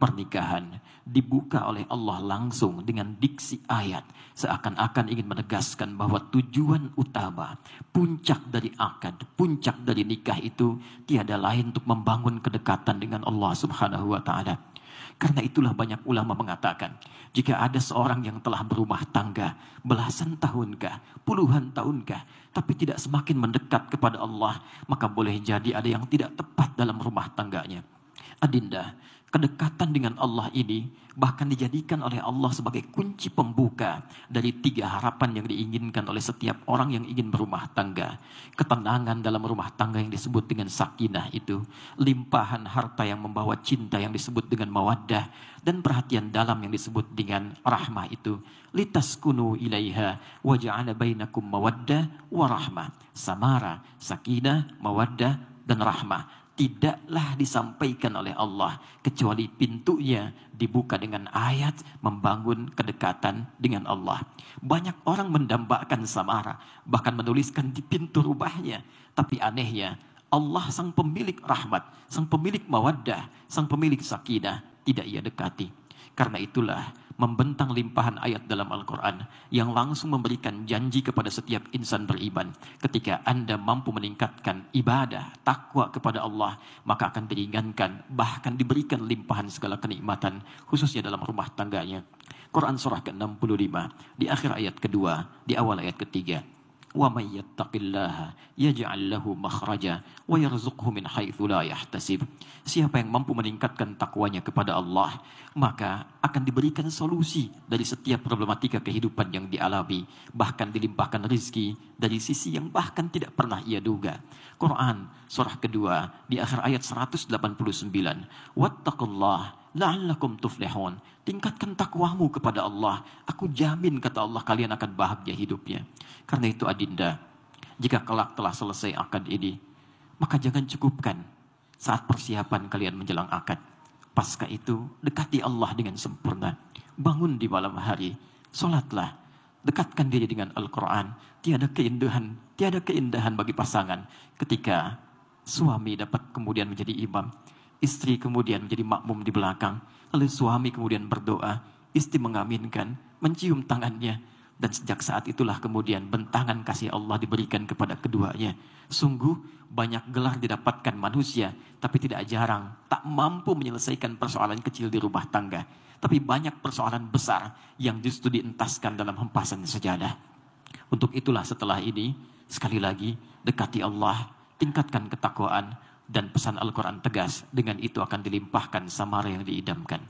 pernikahan dibuka oleh Allah langsung dengan diksi ayat, seakan-akan ingin menegaskan bahwa tujuan utama, puncak dari akad, puncak dari nikah itu tiada lain untuk membangun kedekatan dengan Allah Subhanahu wa Ta'ala. Karena itulah banyak ulama mengatakan, jika ada seorang yang telah berumah tangga belasan tahunkah, puluhan tahunkah, tapi tidak semakin mendekat kepada Allah, maka boleh jadi ada yang tidak tepat dalam rumah tangganya. Adinda, kedekatan dengan Allah ini bahkan dijadikan oleh Allah sebagai kunci pembuka dari 3 harapan yang diinginkan oleh setiap orang yang ingin berumah tangga. Ketenangan dalam rumah tangga yang disebut dengan sakinah itu, limpahan harta yang membawa cinta yang disebut dengan mawaddah, dan perhatian dalam yang disebut dengan rahmah itu. Litaskunu ilaiha wa ja'ala bainakum mawaddah wa rahmah. Samara, sakinah, mawaddah, dan rahmah tidaklah disampaikan oleh Allah kecuali pintunya dibuka dengan ayat membangun kedekatan dengan Allah. Banyak orang mendambakan samara, bahkan menuliskan di pintu rumahnya. Tapi anehnya, Allah sang pemilik rahmat, sang pemilik mawaddah, sang pemilik sakinah tidak ia dekati. Karena itulah membentang limpahan ayat dalam Al-Quran yang langsung memberikan janji kepada setiap insan beriman. Ketika Anda mampu meningkatkan ibadah, takwa kepada Allah, maka akan diringankan, bahkan diberikan limpahan segala kenikmatan, khususnya dalam rumah tangganya. Quran surah ke-65, di akhir ayat kedua, di awal ayat ketiga. وَمَنْ يَتَّقِ اللَّهَ يَجْعَلْ لَهُ مَخْرَجًا وَيَرْزُقْهُ مِنْ حَيْثُ لَا يَحْتَسِبُ. Siapa yang mampu meningkatkan takwanya kepada Allah, maka akan diberikan solusi dari setiap problematika kehidupan yang dialami, bahkan dilimpahkan rezeki dari sisi yang bahkan tidak pernah ia duga. Quran surah kedua di akhir ayat 189, wattaqullah la'allakum tuflihun. Tingkatkan takwamu kepada Allah, aku jamin kata Allah kalian akan bahagia hidupnya. Karena itu adinda, jika kelak telah selesai akad ini, maka jangan cukupkan saat persiapan kalian menjelang akad. Pasca itu dekati Allah dengan sempurna. Bangun di malam hari, sholatlah, dekatkan diri dengan Al-Quran. Tiada keindahan bagi pasangan ketika suami dapat kemudian menjadi imam, istri kemudian menjadi makmum di belakang, lalu suami kemudian berdoa, istri mengaminkan, mencium tangannya, dan sejak saat itulah kemudian bentangan kasih Allah diberikan kepada keduanya. Sungguh banyak gelar didapatkan manusia, tapi tidak jarang tak mampu menyelesaikan persoalan kecil di rumah tangga. Tapi banyak persoalan besar yang justru dientaskan dalam hempasan sejadah. Untuk itulah setelah ini, sekali lagi, dekati Allah, tingkatkan ketakwaan, dan pesan Al-Quran tegas, dengan itu akan dilimpahkan samara yang diidamkan.